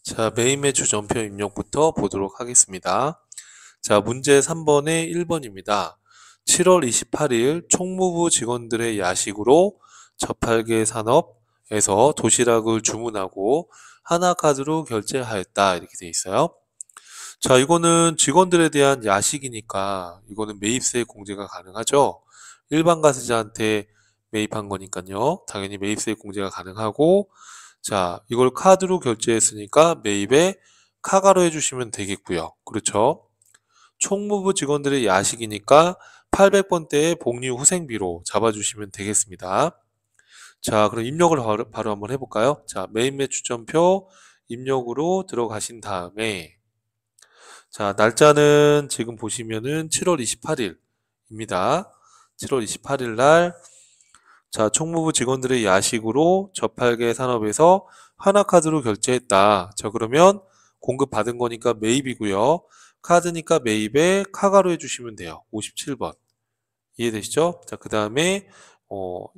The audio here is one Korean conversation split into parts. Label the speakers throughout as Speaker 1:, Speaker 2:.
Speaker 1: 자, 메인 매출 전표 입력부터 보도록 하겠습니다. 자, 문제 3번에 1번입니다. 7월 28일 총무부 직원들의 야식으로 저팔계 산업에서 도시락을 주문하고 하나카드로 결제하였다. 이렇게 돼 있어요. 자, 이거는 직원들에 대한 야식이니까 이거는 매입세 공제가 가능하죠. 일반 가세자한테 매입한 거니까요. 당연히 매입세 공제가 가능하고, 자, 이걸 카드로 결제했으니까 매입에 카가로 해주시면 되겠고요. 그렇죠? 총무부 직원들의 야식이니까 800번대의 복리 후생비로 잡아주시면 되겠습니다. 자, 그럼 입력을 바로 한번 해볼까요? 자, 메인 매출전표 입력으로 들어가신 다음에, 자, 날짜는 지금 보시면은 7월 28일입니다. 7월 28일 날, 자, 총무부 직원들의 야식으로 저팔계 산업에서 하나카드로 결제했다. 자, 그러면 공급받은 거니까 매입이고요. 카드니까 매입에 카가로 해주시면 돼요. 57번. 이해되시죠? 자, 그 다음에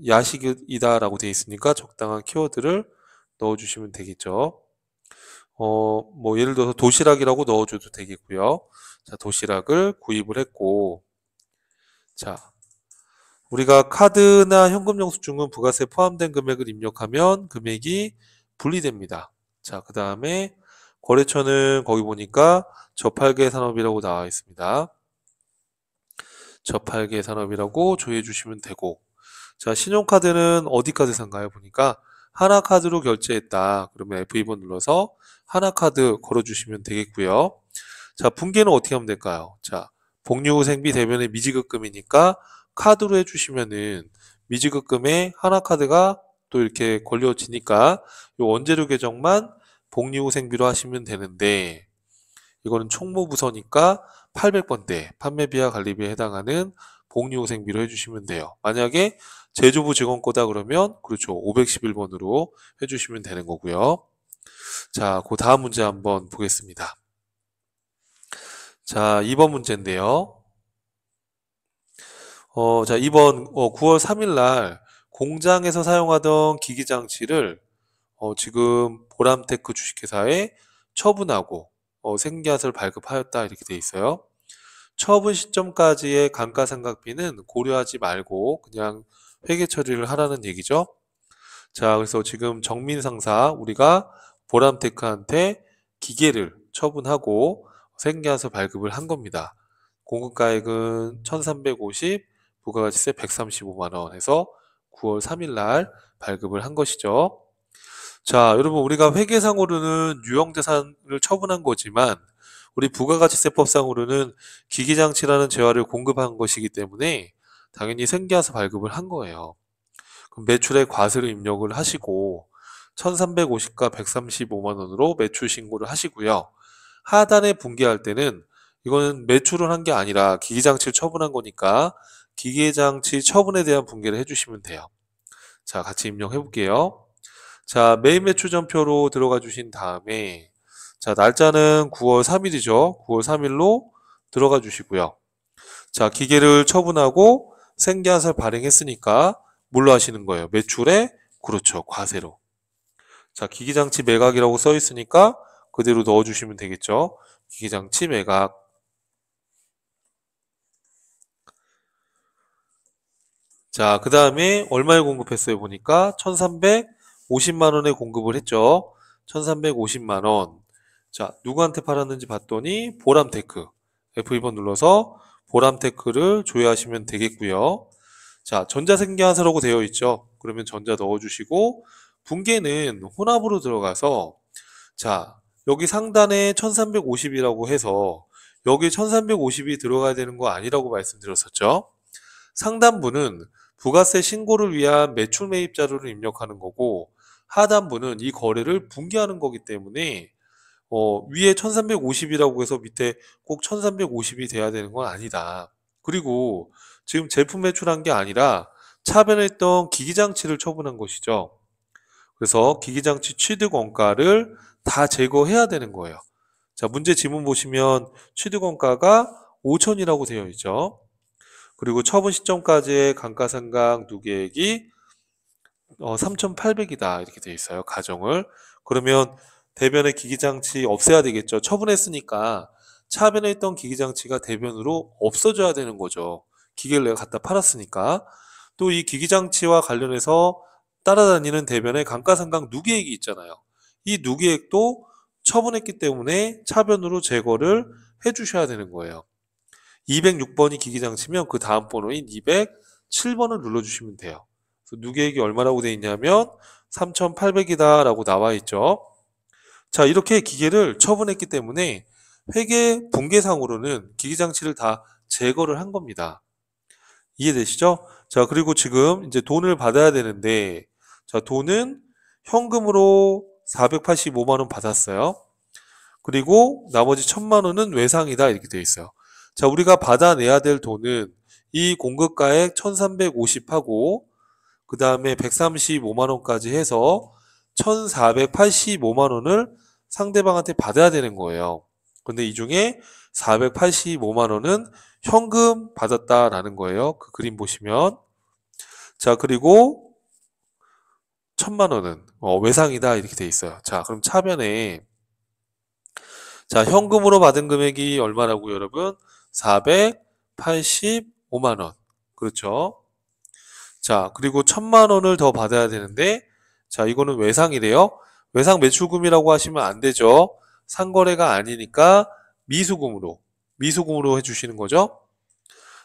Speaker 1: 야식이다 라고 되어 있으니까 적당한 키워드를 넣어주시면 되겠죠. 뭐 예를 들어서 도시락이라고 넣어줘도 되겠고요. 자, 도시락을 구입을 했고, 자, 우리가 카드나 현금 영수증은 부가세 포함된 금액을 입력하면 금액이 분리됩니다. 자, 그 다음에 거래처는 거기 보니까 저팔계 산업이라고 나와 있습니다. 저팔계 산업이라고 조회해 주시면 되고, 자, 신용카드는 어디 카드사인가요? 보니까 하나카드로 결제했다. 그러면 F2번 눌러서 하나카드 걸어주시면 되겠고요. 자, 분계는 어떻게 하면 될까요? 자, 복리후생비 대변의 미지급금이니까 카드로 해주시면은 미지급금에 하나카드가 또 이렇게 걸려지니까 이 원재료 계정만 복리후생비로 하시면 되는데, 이거는 총무부서니까 800번대 판매비와 관리비에 해당하는 복리후생비로 해주시면 돼요. 만약에 제조부 직원 거다 그러면 그렇죠. 511번으로 해주시면 되는 거고요. 자, 그 다음 문제 한번 보겠습니다. 자, 2번 문제인데요. 자, 2번 9월 3일 날 공장에서 사용하던 기기장치를 지금 보람테크 주식회사에 처분하고 생계화를 발급하였다 이렇게 돼 있어요. 처분 시점까지의 감가상각비는 고려하지 말고 그냥 회계 처리를 하라는 얘기죠. 자, 그래서 지금 정민 상사 우리가 보람테크한테 기계를 처분하고 생계화서 발급을 한 겁니다. 공급가액은 1350, 부가가치세 135만 원 해서 9월 3일 날 발급을 한 것이죠. 자, 여러분 우리가 회계상으로는 유형자산을 처분한 거지만 우리 부가가치세법상으로는 기기장치라는 재화를 공급한 것이기 때문에 당연히 생계화서 발급을 한 거예요. 그럼 매출의 과세를 입력을 하시고 1350과 135만 원으로 매출 신고를 하시고요. 하단에 분기할 때는 이거는 매출을 한 게 아니라 기기장치를 처분한 거니까 기계장치 처분에 대한 분기를 해주시면 돼요. 자, 같이 입력해 볼게요. 자, 메인 매출 전표로 들어가 주신 다음에, 자, 날짜는 9월 3일이죠. 9월 3일로 들어가 주시고요. 자, 기계를 처분하고 생계화살 발행했으니까 뭘로 하시는 거예요? 매출에, 그렇죠, 과세로. 자, 기기장치 매각이라고 써 있으니까 그대로 넣어주시면 되겠죠. 기기장치 매각. 자, 그 다음에 얼마에 공급했어요? 보니까 1350만 원에 공급을 했죠. 1350만 원. 자, 누구한테 팔았는지 봤더니 보람테크. F2번 눌러서 보람테크를 조회하시면 되겠고요. 자, 전자생계화사라고 되어 있죠. 그러면 전자 넣어주시고 분계는 혼합으로 들어가서, 자, 여기 상단에 1350이라고 해서 여기 1350이 들어가야 되는 거 아니라고 말씀드렸었죠. 상단부는 부가세 신고를 위한 매출 매입 자료를 입력하는 거고, 하단부는 이 거래를 분기하는 거기 때문에 위에 1350이라고 해서 밑에 꼭 1350이 돼야 되는 건 아니다. 그리고 지금 제품 매출한 게 아니라 차변했던 기기장치를 처분한 것이죠. 그래서 기기장치 취득 원가를 다 제거해야 되는 거예요. 자, 문제 지문 보시면 취득 원가가 5천이라고 되어 있죠. 그리고 처분 시점까지의 감가상각 누계액이 3,800이다 이렇게 되어 있어요. 가정을. 그러면 대변의 기기장치 없애야 되겠죠. 처분했으니까 차변에 있던 기기장치가 대변으로 없어져야 되는 거죠. 기계를 내가 갖다 팔았으니까. 또 이 기기장치와 관련해서 따라다니는 대변에 감가상각 누계액이 있잖아요. 이 누계액도 처분했기 때문에 차변으로 제거를 해주셔야 되는 거예요. 206번이 기기장치면 그 다음 번호인 207번을 눌러주시면 돼요. 그래서 누계액이 얼마라고 되어 있냐면 3,800이다 라고 나와 있죠. 자, 이렇게 기계를 처분했기 때문에 회계 분계상으로는 기기장치를 다 제거를 한 겁니다. 이해되시죠? 자, 그리고 지금 이제 돈을 받아야 되는데, 자, 돈은 현금으로 485만 원 받았어요. 그리고 나머지 1000만 원은 외상이다 이렇게 되어 있어요. 자, 우리가 받아내야 될 돈은 이 공급가액 1350하고 그 다음에 135만 원까지 해서 1485만 원을 상대방한테 받아야 되는 거예요. 근데 이 중에 485만 원은 현금 받았다라는 거예요. 그 그림 보시면. 자, 그리고 1000만 원은 외상이다 이렇게 돼 있어요. 자, 그럼 차변에 자, 현금으로 받은 금액이 얼마라고요, 여러분? 485만 원. 그렇죠? 자, 그리고 1000만 원을 더 받아야 되는데, 자, 이거는 외상이래요. 외상 매출금이라고 하시면 안 되죠. 상거래가 아니니까 미수금으로 해주시는 거죠.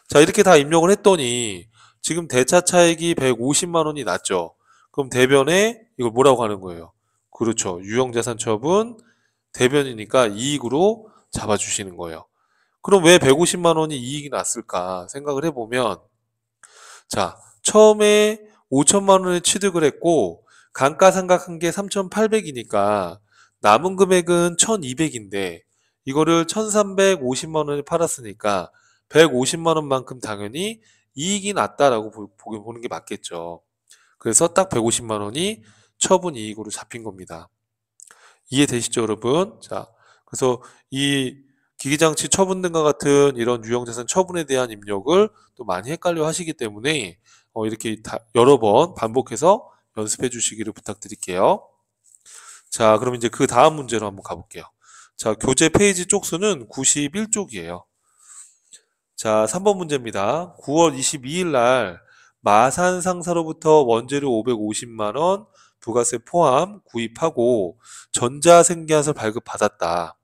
Speaker 1: 자, 이렇게 다 입력을 했더니, 지금 대차 차익이 150만 원이 났죠. 그럼 대변에 이걸 뭐라고 하는 거예요? 그렇죠. 유형자산 처분, 대변이니까 이익으로 잡아주시는 거예요. 그럼 왜 150만 원이 이익이 났을까 생각을 해보면, 자, 처음에 5천만 원에 취득을 했고 감가상각한 게 3,800이니까 남은 금액은 1,200인데 이거를 1,350만 원에 팔았으니까 150만 원만큼 당연히 이익이 났다라고 보는 게 맞겠죠. 그래서 딱 150만 원이 처분 이익으로 잡힌 겁니다. 이해되시죠, 여러분? 자, 그래서 이 기기장치 처분 등과 같은 이런 유형자산 처분에 대한 입력을 또 많이 헷갈려 하시기 때문에 이렇게 여러 번 반복해서 연습해 주시기를 부탁드릴게요. 자, 그럼 이제 그 다음 문제로 한번 가볼게요. 자, 교재 페이지 쪽수는 91쪽이에요. 자, 3번 문제입니다. 9월 22일 날 마산 상사로부터 원재료 550만 원 부가세 포함 구입하고 전자생계화서 발급받았다.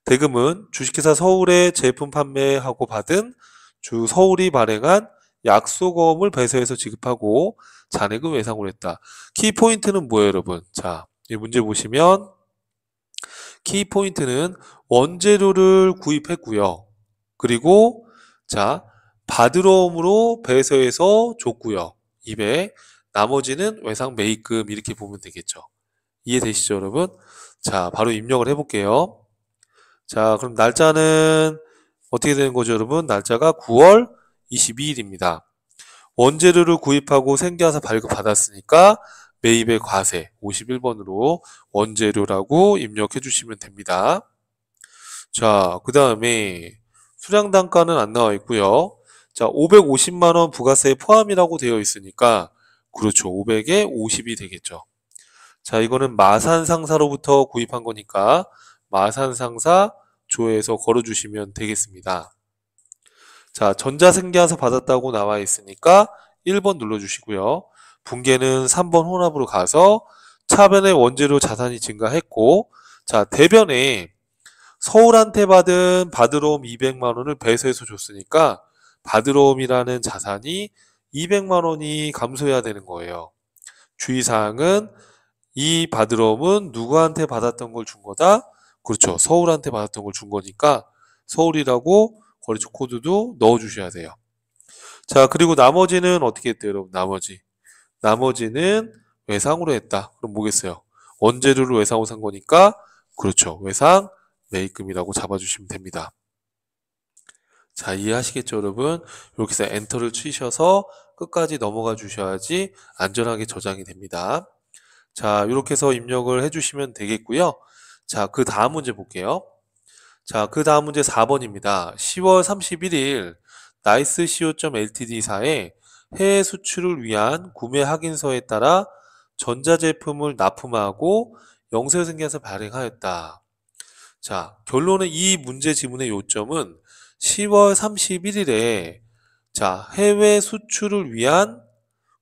Speaker 1: 대금은 주식회사 서울에 제품 판매하고 받은 주 서울이 발행한 약소금을 배서해서 지급하고 잔액은 외상으로 했다. 키포인트는 뭐예요, 여러분? 자, 이 문제 보시면 키포인트는 원재료를 구입했고요. 그리고 자, 받으러옴으로 배서해서 줬고요. 200. 나머지는 외상 매입금 이렇게 보면 되겠죠. 이해되시죠, 여러분? 자, 바로 입력을 해볼게요. 자, 그럼 날짜는 어떻게 되는 거죠, 여러분? 날짜가 9월 22일입니다. 원재료를 구입하고 생계화사 발급받았으니까 매입의 과세 51번으로 원재료라고 입력해 주시면 됩니다. 자, 그 다음에 수량 단가는 안 나와 있고요. 자, 550만 원 부가세 포함이라고 되어 있으니까 그렇죠. 500에 50이 되겠죠. 자, 이거는 마산 상사로부터 구입한 거니까 마산 상사 조에서 걸어주시면 되겠습니다. 자, 전자생계화서 받았다고 나와 있으니까 1번 눌러주시고요. 분계는 3번 혼합으로 가서 차변의 원재료 자산이 증가했고, 자, 대변에 서울한테 받은 받으러옴 200만 원을 배서해서 줬으니까 받으러옴이라는 자산이 200만 원이 감소해야 되는 거예요. 주의사항은 이 받으러옴은 누구한테 받았던 걸 준 거다? 그렇죠. 서울한테 받았던 걸 준 거니까 서울이라고 거래처 코드도 넣어주셔야 돼요. 자, 그리고 나머지는 어떻게 했대요, 여러분? 나머지는 외상으로 했다. 그럼 뭐겠어요? 원재료를 외상으로 산 거니까 그렇죠. 외상 매입금이라고 잡아주시면 됩니다. 자, 이해하시겠죠, 여러분? 이렇게 해서 엔터를 치셔서 끝까지 넘어가 주셔야지 안전하게 저장이 됩니다. 자, 이렇게 해서 입력을 해주시면 되겠고요. 자, 그 다음 문제 볼게요. 자, 그 다음 문제 4번입니다. 10월 31일 나이스 co.ltd사에 해외 수출을 위한 구매 확인서에 따라 전자제품을 납품하고 영세후 생계에서 발행하였다. 자, 결론은 이 문제 지문의 요점은 10월 31일에 자, 해외 수출을 위한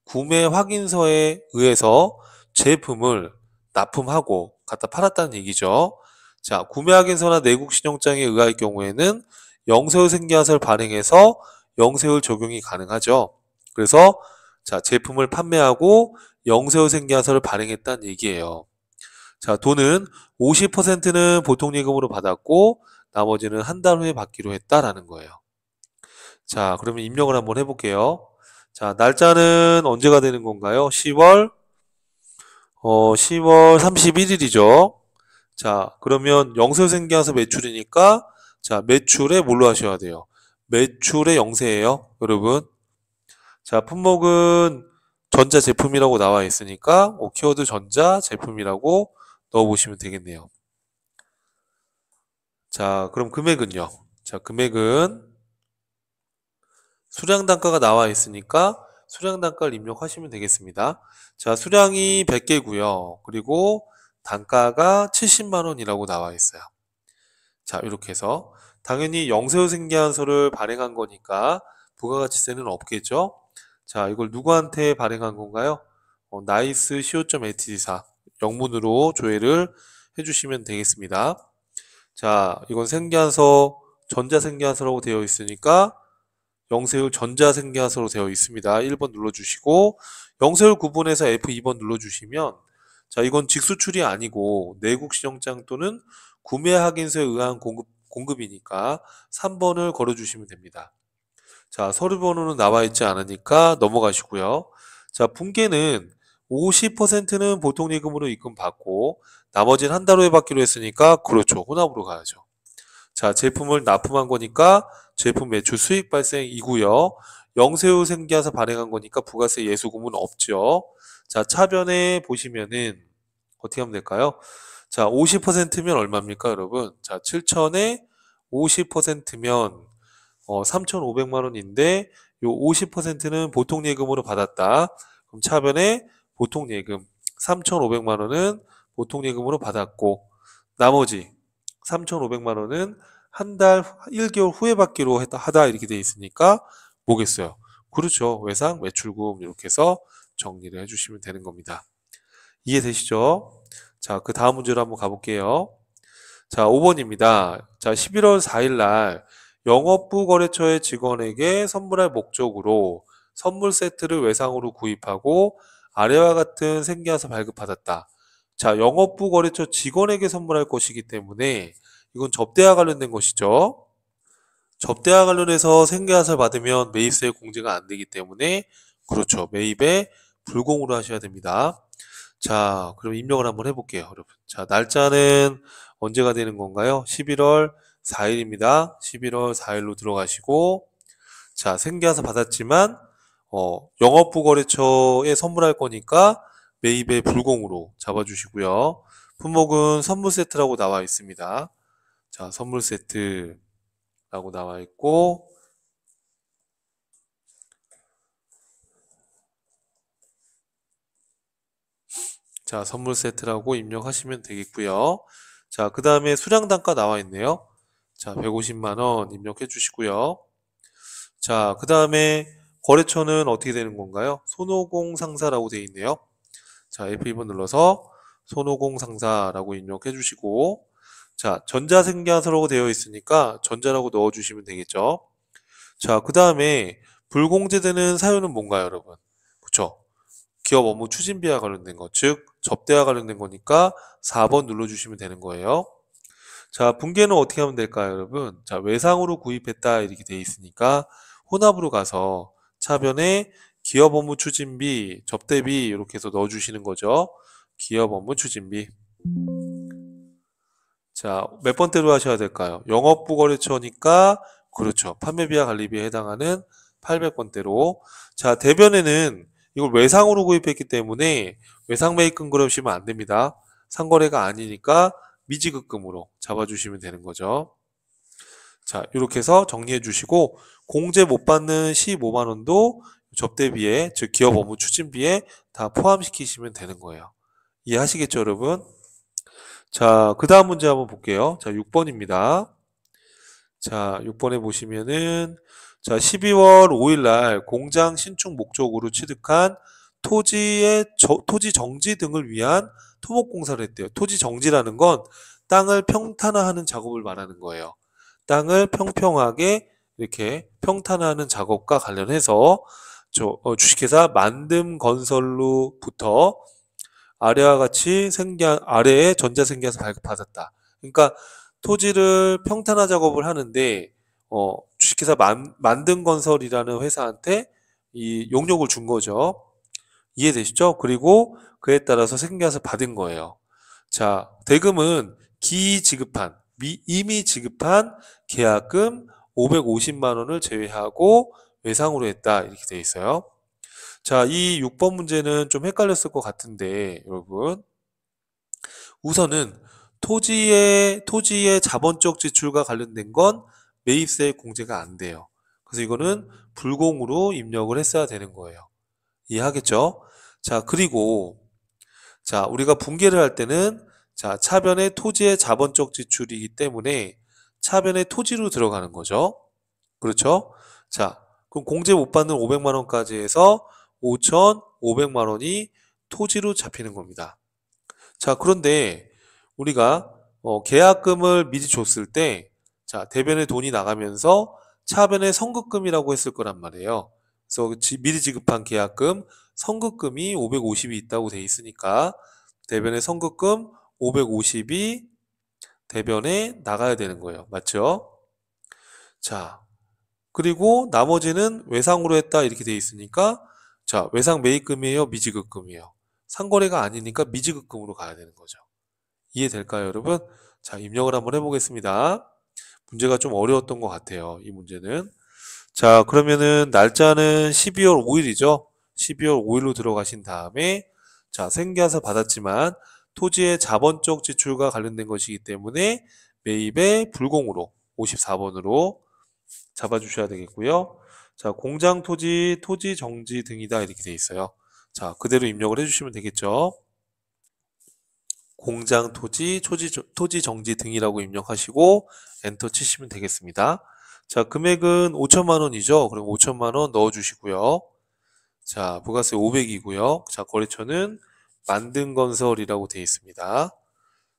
Speaker 1: 구매 확인서에 의해서 제품을 납품하고 갖다 팔았다는 얘기죠. 자, 구매 확인서나 내국 신용장에 의할 경우에는 영세후 생계화서를 발행해서 영세후 적용이 가능하죠. 그래서 자, 제품을 판매하고 영세후 생계화서를 발행했다는 얘기예요. 자, 돈은 50%는 보통예금으로 받았고 나머지는 한 달 후에 받기로 했다라는 거예요. 자, 그러면 입력을 한번 해볼게요. 자, 날짜는 언제가 되는 건가요? 10월 31일이죠. 자, 그러면 영세생계화서 매출이니까 자, 매출에 뭘로 하셔야 돼요? 매출의 영세예요, 여러분. 자, 품목은 전자제품이라고 나와 있으니까 키워드 전자제품이라고 넣어보시면 되겠네요. 자, 그럼 금액은요? 자, 금액은 수량 단가가 나와 있으니까 수량 단가를 입력하시면 되겠습니다. 자, 수량이 100개고요. 그리고 단가가 70만 원이라고 나와 있어요. 자, 이렇게 해서 당연히 영세후 생계환서를 발행한 거니까 부가가치세는 없겠죠? 자, 이걸 누구한테 발행한 건가요? 나이스 co.ltd사 영문으로 조회를 해주시면 되겠습니다. 자, 이건 생계환서 전자생계환서라고 되어 있으니까 영세율 전자생계화서로 되어 있습니다. 1번 눌러주시고 영세율 구분해서 F2번 눌러주시면 자, 이건 직수출이 아니고 내국 신용장 또는 구매 확인서에 의한 공급이니까 3번을 걸어주시면 됩니다. 자, 서류 번호는 나와 있지 않으니까 넘어가시고요. 자, 분계는 50%는 보통예금으로 입금받고 나머지는 한 달 후에 받기로 했으니까 그렇죠. 혼합으로 가야죠. 자, 제품을 납품한 거니까 제품 매출 수익 발생이고요. 영세후 생계화서 발행한 거니까 부가세 예수금은 없죠. 자, 차변에 보시면은 어떻게 하면 될까요? 자, 50%면 얼마입니까, 여러분? 자, 7천에 50%면 3,500만 원인데 요 50%는 보통예금으로 받았다. 그럼 차변에 보통예금 3,500만 원은 보통예금으로 받았고 나머지 3,500만 원은 한 달 1개월 후에 받기로 하다 이렇게 돼 있으니까 뭐겠어요? 그렇죠. 외상 매출금 이렇게 해서 정리를 해주시면 되는 겁니다. 이해되시죠? 자, 그 다음 문제로 한번 가볼게요. 자, 5번입니다. 자, 11월 4일 날 영업부 거래처의 직원에게 선물할 목적으로 선물 세트를 외상으로 구입하고 아래와 같은 생계화서 발급받았다. 자, 영업부 거래처 직원에게 선물할 것이기 때문에 이건 접대와 관련된 것이죠. 접대와 관련해서 생계화서를 받으면 매입세 공제가 안 되기 때문에 그렇죠. 매입에 불공으로 하셔야 됩니다. 자, 그럼 입력을 한번 해볼게요, 여러분. 자, 날짜는 언제가 되는 건가요? 11월 4일입니다. 11월 4일로 들어가시고 자, 생계화서 받았지만 영업부 거래처에 선물할 거니까 매입에 불공으로 잡아주시고요. 품목은 선물 세트라고 나와 있습니다. 자, 선물 세트라고 나와 있고 자, 선물 세트라고 입력하시면 되겠고요. 자, 그 다음에 수량 단가 나와 있네요. 자, 150만 원 입력해 주시고요. 자, 그 다음에 거래처는 어떻게 되는 건가요? 손오공 상사라고 되어 있네요. 자, F2번 눌러서 손오공 상사라고 입력해 주시고 자, 전자생계화서라고 되어 있으니까 전자라고 넣어 주시면 되겠죠. 자, 그 다음에 불공제되는 사유는 뭔가요, 여러분? 그쵸? 기업 업무 추진비와 관련된 것, 즉 접대와 관련된 거니까 4번 눌러주시면 되는 거예요. 자, 분계는 어떻게 하면 될까요, 여러분? 자, 외상으로 구입했다 이렇게 돼 있으니까 혼합으로 가서 차변에 기업 업무 추진비, 접대비 이렇게 해서 넣어주시는 거죠. 기업 업무 추진비. 자, 몇 번째로 하셔야 될까요? 영업부 거래처니까 그렇죠. 판매비와 관리비에 해당하는 800번대로. 자, 대변에는 이걸 외상으로 구입했기 때문에 외상 매입금 그러시면 안 됩니다. 상거래가 아니니까 미지급금으로 잡아주시면 되는 거죠. 자, 이렇게 해서 정리해 주시고 공제 못 받는 15만 원도 접대비에 즉 기업 업무 추진비에 다 포함시키시면 되는 거예요. 이해하시겠죠, 여러분? 자, 그 다음 문제 한번 볼게요. 자, 6번입니다. 자, 6번에 보시면은 자, 12월 5일 날 공장 신축 목적으로 취득한 토지 정지 등을 위한 토목 공사를 했대요. 토지 정지라는 건 땅을 평탄화하는 작업을 말하는 거예요. 땅을 평평하게 이렇게 평탄화하는 작업과 관련해서 주식회사 만듦건설로부터 아래와 같이 아래에 전자생계에서 발급받았다. 그러니까 토지를 평탄화 작업을 하는데 주식회사 만듦건설이라는 회사한테 이 용역을 준 거죠. 이해되시죠? 그리고 그에 따라서 생계화서 받은 거예요. 자, 대금은 이미 지급한 계약금 550만 원을 제외하고 외상으로 했다. 이렇게 돼 있어요. 자, 이 6번 문제는 좀 헷갈렸을 것 같은데, 여러분. 우선은 토지의 자본적 지출과 관련된 건 매입세 공제가 안 돼요. 그래서 이거는 불공으로 입력을 했어야 되는 거예요. 이해하겠죠? 자, 그리고 자, 우리가 분계를 할 때는 자, 차변의 토지의 자본적 지출이기 때문에 차변의 토지로 들어가는 거죠. 그렇죠? 자, 그럼 공제 못 받는 500만 원까지 해서 5,500만 원이 토지로 잡히는 겁니다. 자, 그런데 우리가 계약금을 미리 줬을 때 자, 대변에 돈이 나가면서 차변에 선급금이라고 했을 거란 말이에요. 그래서 미리 지급한 계약금 선급금이 550이 있다고 돼 있으니까 대변에 선급금 550이 대변에 나가야 되는 거예요. 맞죠? 자, 그리고 나머지는 외상으로 했다 이렇게 돼 있으니까 자, 외상 매입금이에요, 미지급금이에요. 상거래가 아니니까 미지급금으로 가야 되는 거죠. 이해될까요, 여러분? 자, 입력을 한번 해보겠습니다. 문제가 좀 어려웠던 것 같아요, 이 문제는. 자, 그러면은 날짜는 12월 5일이죠. 12월 5일로 들어가신 다음에 자, 생계화서 받았지만 토지의 자본적 지출과 관련된 것이기 때문에 매입의 불공으로 54번으로 잡아주셔야 되겠고요. 자, 공장 토지 정지 등이다 이렇게 돼 있어요. 자, 그대로 입력을 해주시면 되겠죠. 공장 토지 정지 등이라고 입력하시고 엔터 치시면 되겠습니다. 자, 금액은 5천만 원이죠. 그럼 5천만 원 넣어주시고요. 자, 부가세 500이고요. 자, 거래처는 만든건설이라고 되어 있습니다.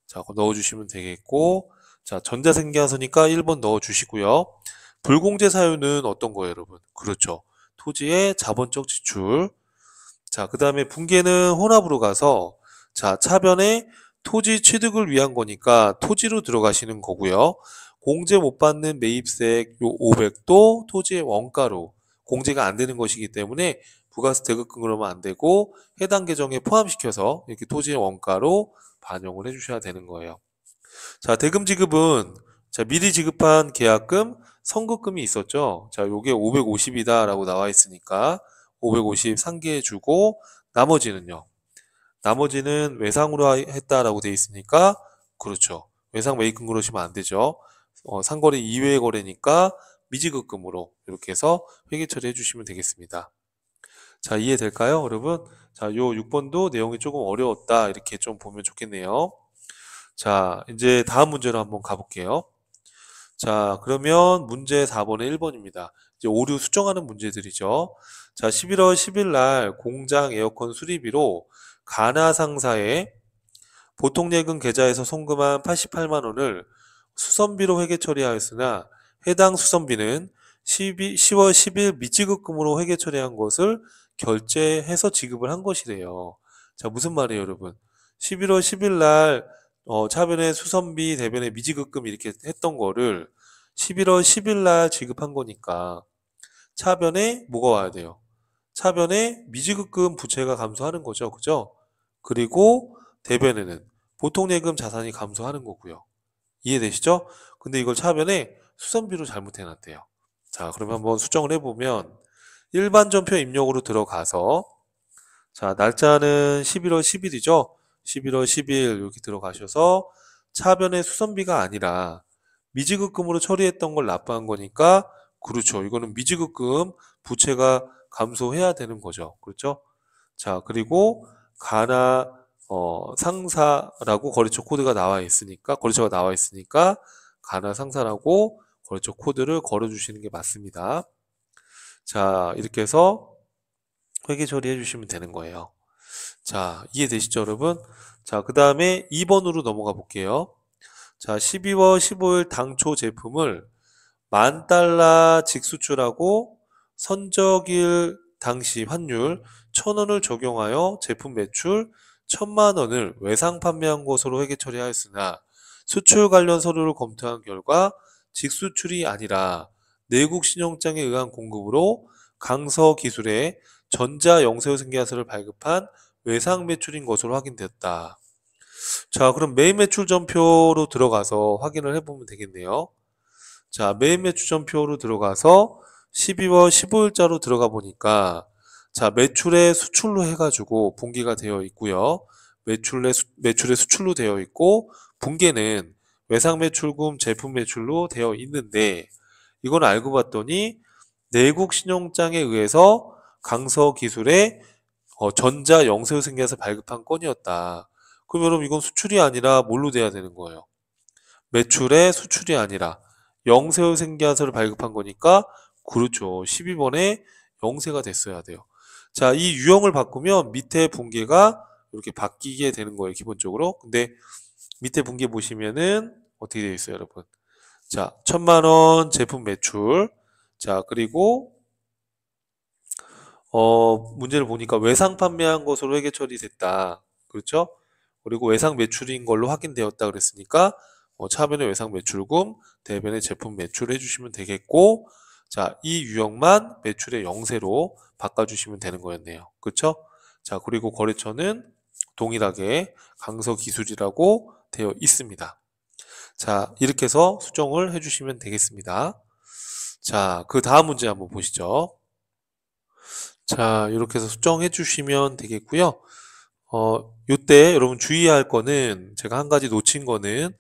Speaker 1: 자, 그거 넣어주시면 되겠고, 자, 전자생계화서니까 1번 넣어주시고요. 불공제 사유는 어떤 거예요, 여러분? 그렇죠. 토지의 자본적 지출. 자, 그 다음에 분계는 혼합으로 가서, 자, 차변에 토지 취득을 위한 거니까 토지로 들어가시는 거고요. 공제 못 받는 매입세 요 500도 토지의 원가로 공제가 안 되는 것이기 때문에 부가세 대급금 그러면 안 되고 해당 계정에 포함시켜서 이렇게 토지의 원가로 반영을 해주셔야 되는 거예요. 자, 대금 지급은 자, 미리 지급한 계약금, 선급금이 있었죠. 자, 요게 550이다라고 나와 있으니까 550 상기해 주고 나머지는요. 나머지는 외상으로 했다라고 돼 있으니까 그렇죠. 외상 매입금 그러시면 안 되죠. 상거래 이외의 거래니까 미지급금으로 이렇게 해서 회계 처리해 주시면 되겠습니다. 자, 이해될까요, 여러분? 자, 요 6번도 내용이 조금 어려웠다 이렇게 좀 보면 좋겠네요. 자, 이제 다음 문제로 한번 가볼게요. 자, 그러면 문제 4번에 1번입니다. 이제 오류 수정하는 문제들이죠. 자, 11월 10일 날 공장 에어컨 수리비로 가나 상사에 보통예금 계좌에서 송금한 88만 원을 수선비로 회계 처리하였으나 해당 수선비는 10월 10일 미지급금으로 회계 처리한 것을 결제해서 지급을 한 것이래요. 자, 무슨 말이에요, 여러분? 11월 10일 날 차변에 수선비, 대변에 미지급금 이렇게 했던 거를 11월 10일 날 지급한 거니까 차변에 뭐가 와야 돼요? 차변에 미지급금 부채가 감소하는 거죠. 그죠? 그리고 대변에는 보통예금 자산이 감소하는 거고요. 이해되시죠? 근데 이걸 차변에 수선비로 잘못해놨대요. 자, 그러면 한번 수정을 해보면 일반 전표 입력으로 들어가서 자, 날짜는 11월 10일이죠? 11월 10일 이렇게 들어가셔서 차변의 수선비가 아니라 미지급금으로 처리했던 걸 납부한 거니까 그렇죠. 이거는 미지급금 부채가 감소해야 되는 거죠. 그렇죠? 자, 그리고 가나 상사라고 거래처 코드가 나와 있으니까, 거래처가 나와 있으니까 가나 상사라고 거래처 코드를 걸어주시는 게 맞습니다. 자, 이렇게 해서 회계 처리해 주시면 되는 거예요. 자, 이해되시죠, 여러분? 자, 그 다음에 2번으로 넘어가 볼게요. 자, 12월 15일 당초 제품을 $10,000 직수출하고 선적일 당시 환율 1,000원을 적용하여 제품 매출 1,000만 원을 외상 판매한 것으로 회계 처리하였으나 수출 관련 서류를 검토한 결과 직수출이 아니라 내국 신용장에 의한 공급으로 강서 기술의 전자 영세후 생계화서를 발급한 외상 매출인 것으로 확인되었다. 자, 그럼 매일 매출 전표로 들어가서 확인을 해보면 되겠네요. 자, 매일 매출 전표로 들어가서 12월 15일자로 들어가 보니까 자, 매출의 수출로 해가지고 분기가 되어 있고요. 매출의 수출로 되어 있고 분계는 외상 매출금 제품 매출로 되어 있는데 이건 알고 봤더니 내국 신용장에 의해서 강서 기술의 전자 영세후 생계에서 발급한 건이었다. 그럼 여러분 이건 수출이 아니라 뭘로 돼야 되는 거예요? 매출의 수출이 아니라 영세후 생계화서를 발급한 거니까 그렇죠. 12번에 영세가 됐어야 돼요. 자, 이 유형을 바꾸면 밑에 분계가 이렇게 바뀌게 되는 거예요. 기본적으로. 근데 밑에 분계 보시면은 어떻게 되어 있어요, 여러분? 자, 1,000만 원 제품 매출. 자, 그리고 문제를 보니까 외상 판매한 것으로 회계 처리됐다. 그렇죠? 그리고 외상 매출인 걸로 확인되었다 그랬으니까 차변의 외상 매출금, 대변의 제품 매출 해주시면 되겠고, 자, 이 유형만 매출의 영세로 바꿔주시면 되는 거였네요. 그렇죠? 자, 그리고 거래처는 동일하게 강서기술이라고 되어 있습니다. 자, 이렇게 해서 수정을 해주시면 되겠습니다. 자, 그 다음 문제 한번 보시죠. 자, 이렇게 해서 수정해 주시면 되겠고요. 요때 여러분 주의할 거는 제가 한 가지 놓친 거는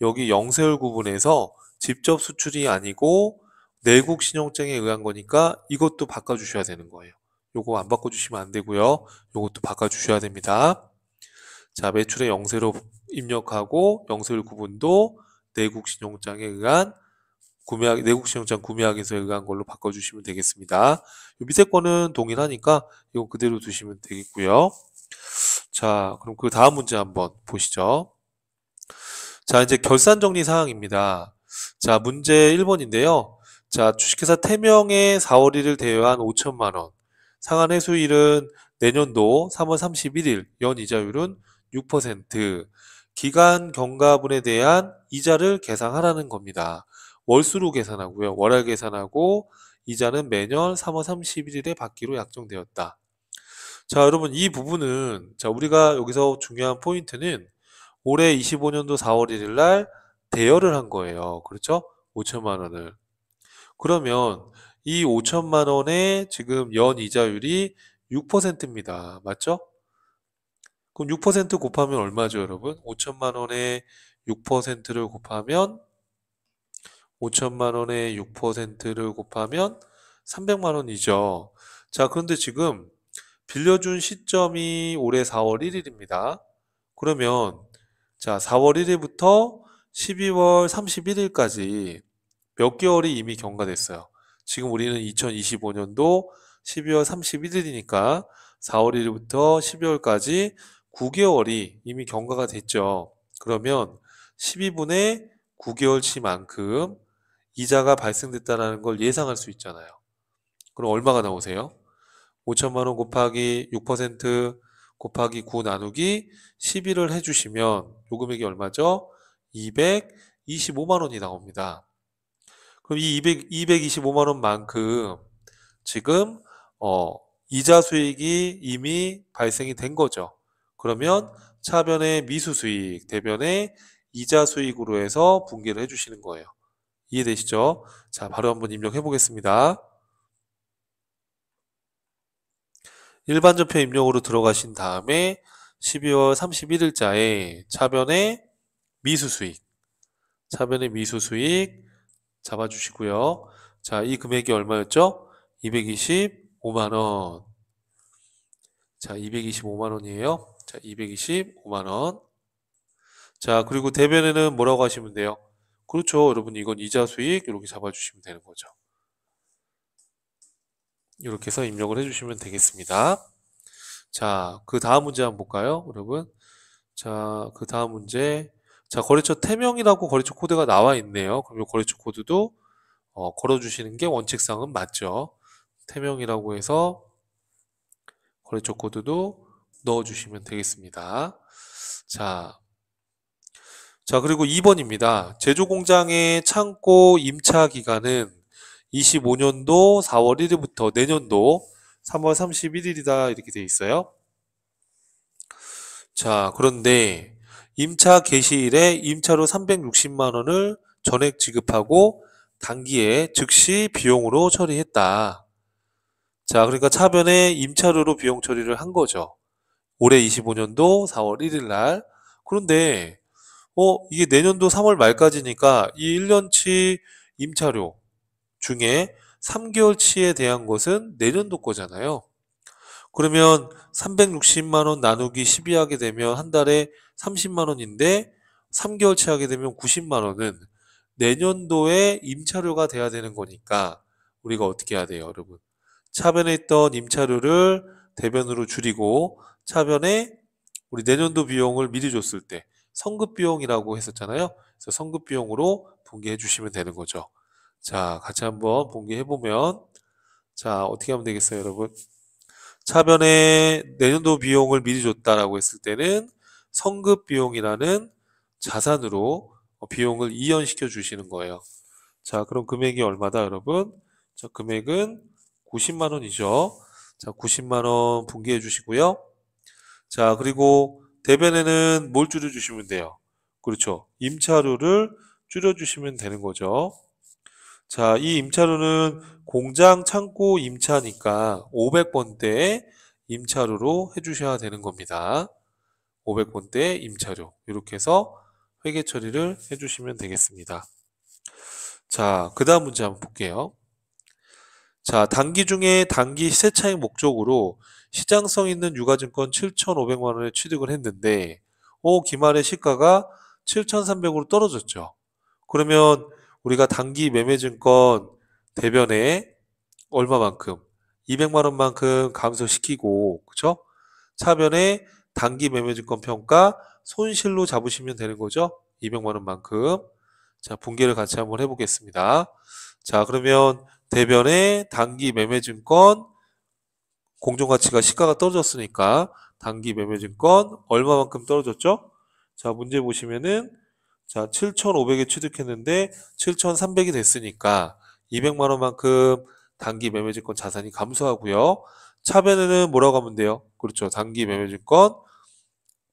Speaker 1: 여기 영세율 구분에서 직접 수출이 아니고 내국 신용장에 의한 거니까 이것도 바꿔주셔야 되는 거예요. 요거 안 바꿔주시면 안 되고요. 요것도 바꿔주셔야 됩니다. 자, 매출의 영세로 입력하고 영세율 구분도 내국 신용장에 의한 내국 신용장 구매 확인서에 의한 걸로 바꿔주시면 되겠습니다. 요 밑에 거는 동일하니까 이거 그대로 두시면 되겠고요. 자, 그럼 그 다음 문제 한번 보시죠. 자, 이제 결산 정리 사항입니다. 자, 문제 1번인데요. 자, 주식회사 태명의 4월 1일 대여한 5천만 원. 상한 회수일은 내년도 3월 31일, 연이자율은 6%. 기간 경과분에 대한 이자를 계상하라는 겁니다. 월수로 계산하고요. 월할 계산하고 이자는 매년 3월 31일에 받기로 약정되었다. 자, 여러분 이 부분은 자, 우리가 여기서 중요한 포인트는 올해 25년도 4월 1일 날 대여를 한 거예요. 그렇죠? 5천만 원을. 그러면 이 5천만 원의 지금 연이자율이 6%입니다. 맞죠? 그럼 6% 곱하면 얼마죠, 여러분? 5천만 원에 6%를 곱하면 5천만 원에 6%를 곱하면 300만 원이죠. 자, 그런데 지금 빌려준 시점이 올해 4월 1일입니다. 그러면 자, 4월 1일부터 12월 31일까지 몇 개월이 이미 경과됐어요. 지금 우리는 2025년도 12월 31일이니까 4월 1일부터 12월까지 9개월이 이미 경과가 됐죠. 그러면 12분의 9개월치만큼 이자가 발생됐다는 걸 예상할 수 있잖아요. 그럼 얼마가 나오세요? 5천만 원 곱하기 6% 곱하기 9 나누기 11을 해주시면 요 금액이 얼마죠? 225만 원이 나옵니다. 그럼 이 225만 원만큼 지금 이자 수익이 이미 발생이 된 거죠. 그러면 차변의 미수 수익, 대변의 이자 수익으로 해서 분기를 해주시는 거예요. 이해되시죠? 자, 바로 한번 입력해 보겠습니다. 일반 전표 입력으로 들어가신 다음에 12월 31일자에 차변의 미수 수익 잡아주시고요. 자, 이 금액이 얼마였죠? 225만 원. 자, 225만 원이에요. 자, 자, 225만 원. 자, 그리고 대변에는 뭐라고 하시면 돼요? 그렇죠. 여러분, 이건 이자 수익 이렇게 잡아주시면 되는 거죠. 이렇게 해서 입력을 해주시면 되겠습니다. 자, 그 다음 문제 한번 볼까요, 여러분? 자, 그 다음 문제. 자, 거래처 태명이라고 거래처 코드가 나와 있네요. 그럼 이 거래처 코드도 걸어주시는 게 원칙상은 맞죠. 태명이라고 해서 거래처 코드도 넣어주시면 되겠습니다. 자, 그리고 2번입니다. 제조공장의 창고 임차 기간은 25년도 4월 1일부터 내년도 3월 31일이다 이렇게 돼 있어요. 자, 그런데 임차 개시일에 임차료 360만 원을 전액 지급하고 단기에 즉시 비용으로 처리했다. 자, 그러니까 차변에 임차료로 비용 처리를 한 거죠. 올해 25년도 4월 1일 날. 그런데 이게 내년도 3월 말까지니까 이 1년치 임차료 중에 3개월치에 대한 것은 내년도 거잖아요. 그러면 360만 원 나누기 12 하게 되면 한 달에 30만 원인데 3개월치 하게 되면 90만 원은 내년도에 임차료가 돼야 되는 거니까 우리가 어떻게 해야 돼요, 여러분? 차변에 있던 임차료를 대변으로 줄이고 차변에 우리 내년도 비용을 미리 줬을 때 성급 비용이라고 했었잖아요. 그래서 성급 비용으로 분기해 주시면 되는 거죠. 자, 같이 한번 분기해 보면 자, 어떻게 하면 되겠어요, 여러분? 차변에 내년도 비용을 미리 줬다라고 했을 때는 성급 비용이라는 자산으로 비용을 이연시켜 주시는 거예요. 자, 그럼 금액이 얼마다, 여러분? 자, 금액은 90만 원이죠. 자, 90만 원 분기해 주시고요. 자, 그리고 대변에는 뭘 줄여주시면 돼요? 그렇죠. 임차료를 줄여주시면 되는 거죠. 자, 이 임차료는 공장 창고 임차니까 500번대 임차료로 해주셔야 되는 겁니다. 500번대 임차료. 이렇게 해서 회계 처리를 해주시면 되겠습니다. 자, 그 다음 문제 한번 볼게요. 자, 단기 중에 단기 시세차익 목적으로 시장성 있는 유가증권 7,500만 원에 취득을 했는데 기말에 시가가 7,300으로 떨어졌죠. 그러면 우리가 단기 매매증권 대변에 얼마만큼 200만 원만큼 감소시키고 그쵸? 차변에 단기 매매증권 평가 손실로 잡으시면 되는 거죠. 200만 원만큼. 자, 분기를 같이 한번 해보겠습니다. 자, 그러면 대변에 단기 매매증권 공정가치가 시가가 떨어졌으니까 단기 매매증권 얼마만큼 떨어졌죠? 자, 문제 보시면은 자, 7,500에 취득했는데 7,300이 됐으니까 200만 원만큼 단기 매매증권 자산이 감소하고요. 차변에는 뭐라고 하면 돼요? 그렇죠. 단기 매매증권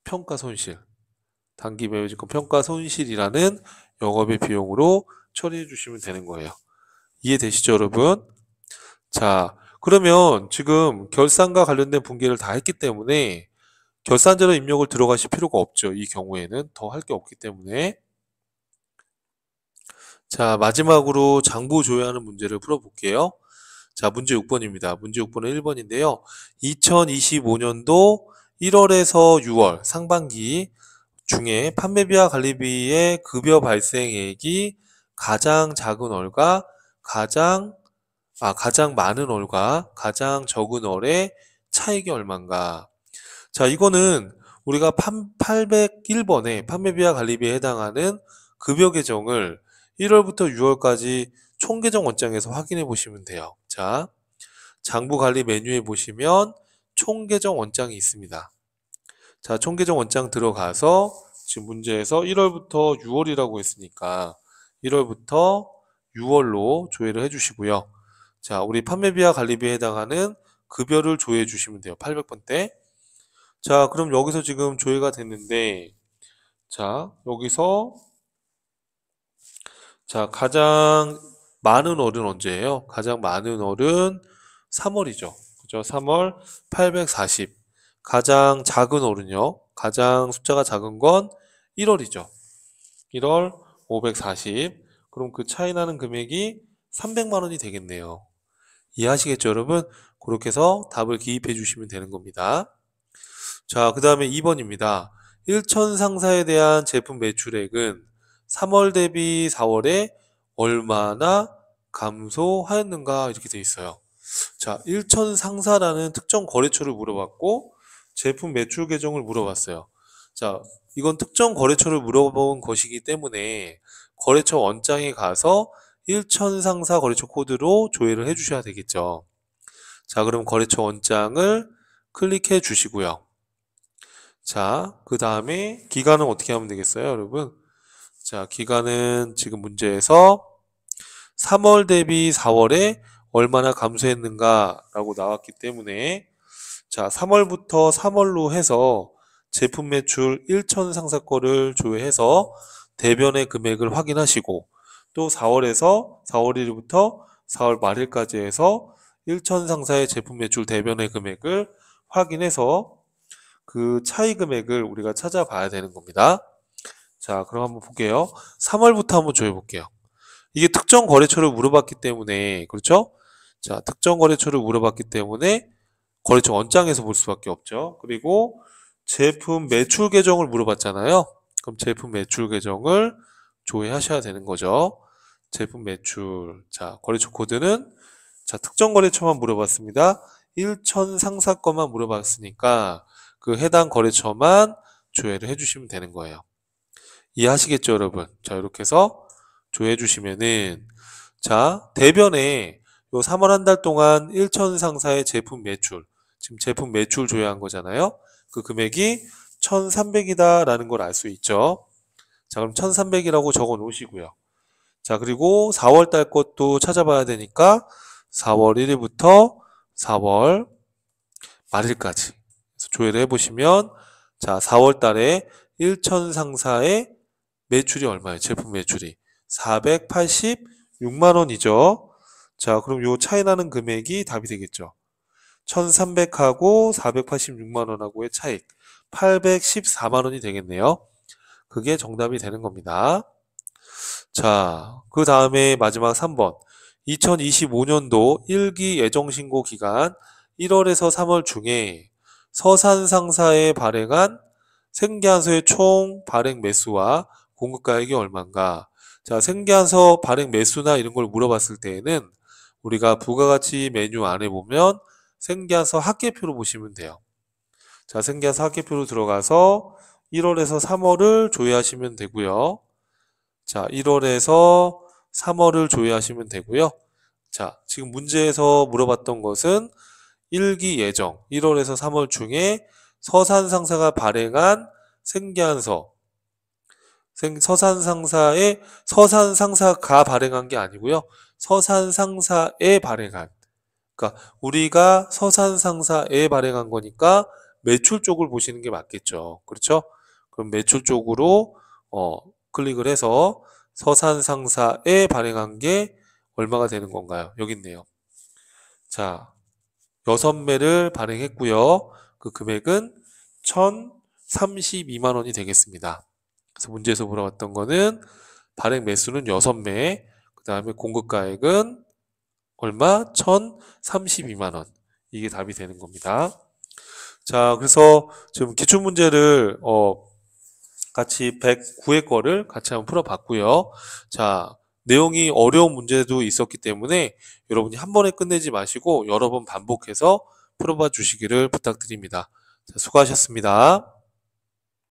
Speaker 1: 평가 손실. 단기 매매증권 평가 손실이라는 영업의 비용으로 처리해 주시면 되는 거예요. 이해되시죠, 여러분? 자, 그러면 지금 결산과 관련된 분기를 다 했기 때문에 결산자료 입력을 들어가실 필요가 없죠. 이 경우에는 더 할 게 없기 때문에. 자, 마지막으로 장부 조회하는 문제를 풀어볼게요. 자, 문제 6번입니다. 문제 6번은 1번인데요. 2025년도 1월에서 6월 상반기 중에 판매비와 관리비의 급여 발생액이 가장 작은 월과 가장 많은 월과 가장 적은 월의 차익이 얼마인가? 자, 이거는 우리가 801번에 판매비와 관리비에 해당하는 급여 계정을 1월부터 6월까지 총계정 원장에서 확인해 보시면 돼요. 자, 장부 관리 메뉴에 보시면 총계정 원장이 있습니다. 자, 총계정 원장 들어가서 지금 문제에서 1월부터 6월이라고 했으니까 1월부터 6월로 조회를 해주시고요. 자, 우리 판매비와 관리비에 해당하는 급여를 조회해 주시면 돼요. 800번대. 자, 그럼 여기서 지금 조회가 됐는데, 자, 여기서, 자, 가장 많은 월은 언제예요? 가장 많은 월은 3월이죠. 그죠? 3월 840. 가장 작은 월은요? 가장 숫자가 작은 건 1월이죠. 1월 540. 그럼 그 차이 나는 금액이 300만 원이 되겠네요. 이해하시겠죠, 여러분? 그렇게 해서 답을 기입해 주시면 되는 겁니다. 자, 그 다음에 2번입니다. 1천 상사에 대한 제품 매출액은 3월 대비 4월에 얼마나 감소하였는가 이렇게 돼 있어요. 자, 1천 상사라는 특정 거래처를 물어봤고 제품 매출 계정을 물어봤어요. 자, 이건 특정 거래처를 물어본 것이기 때문에 거래처 원장에 가서 1천 상사 거래처 코드로 조회를 해주셔야 되겠죠. 자, 그럼 거래처 원장을 클릭해 주시고요. 자, 그 다음에 기간은 어떻게 하면 되겠어요, 여러분? 자, 기간은 지금 문제에서 3월 대비 4월에 얼마나 감소했는가 라고 나왔기 때문에 자, 3월부터 3월로 해서 제품 매출 1천 상사 거를 조회해서 대변의 금액을 확인하시고 또 4월에서 4월 1일부터 4월 말일까지 해서 1천 상사의 제품 매출 대변의 금액을 확인해서 그 차이 금액을 우리가 찾아봐야 되는 겁니다. 자, 그럼 한번 볼게요. 3월부터 한번 조회 볼게요. 이게 특정 거래처를 물어봤기 때문에 그렇죠? 자, 특정 거래처를 물어봤기 때문에 거래처 원장에서 볼 수밖에 없죠. 그리고 제품 매출 계정을 물어봤잖아요. 그럼 제품 매출 계정을 조회하셔야 되는 거죠. 제품 매출. 자, 거래처 코드는 자, 특정 거래처만 물어봤습니다. 1천 상사 거만 물어봤으니까 그 해당 거래처만 조회를 해주시면 되는 거예요. 이해하시겠죠, 여러분? 자, 이렇게 해서 조회해 주시면은 자, 대변에 요 3월 한 달 동안 1천 상사의 제품 매출, 지금 제품 매출 조회한 거잖아요. 그 금액이 1,300이다 라는 걸 알 수 있죠. 자, 그럼 1,300이라고 적어 놓으시고요. 자, 그리고 4월 달 것도 찾아봐야 되니까 4월 1일부터 4월 말일까지 조회를 해보시면 자, 4월 달에 1천 상사의 매출이 얼마예요? 제품 매출이 486만 원이죠. 자, 그럼 요 차이 나는 금액이 답이 되겠죠. 1300하고 486만 원하고의 차익 814만 원이 되겠네요. 그게 정답이 되는 겁니다. 자, 그 다음에 마지막 3번. 2025년도 1기 예정신고 기간 1월에서 3월 중에 서산상사에 발행한 생계한서의 총 발행 매수와 공급가액이 얼마인가? 자, 생계한서 발행 매수나 이런 걸 물어봤을 때에는 우리가 부가가치 메뉴 안에 보면 생계한서 합계표로 보시면 돼요. 자, 생계한서 합계표로 들어가서 1월에서 3월을 조회하시면 되고요. 자, 1월에서 3월을 조회하시면 되고요. 자, 지금 문제에서 물어봤던 것은 1기 예정 1월에서 3월 중에 서산상사가 발행한 생계한서 서산상사가 발행한 게 아니고요. 서산상사에 발행한 그러니까 우리가 서산상사에 발행한 거니까 매출 쪽을 보시는 게 맞겠죠. 그렇죠? 그럼 매출 쪽으로 클릭을 해서 서산상사에 발행한 게 얼마가 되는 건가요? 여기 있네요. 자, 6매를 발행했고요. 그 금액은 1,032만 원이 되겠습니다. 그래서 문제에서 물어봤던 거는 발행 매수는 6매, 그 다음에 공급가액은 얼마? 1,032만 원. 이게 답이 되는 겁니다. 자, 그래서 지금 기출문제를 같이 109회 거를 같이 한번 풀어봤고요. 자, 내용이 어려운 문제도 있었기 때문에 여러분이 한 번에 끝내지 마시고 여러 번 반복해서 풀어봐 주시기를 부탁드립니다. 자, 수고하셨습니다.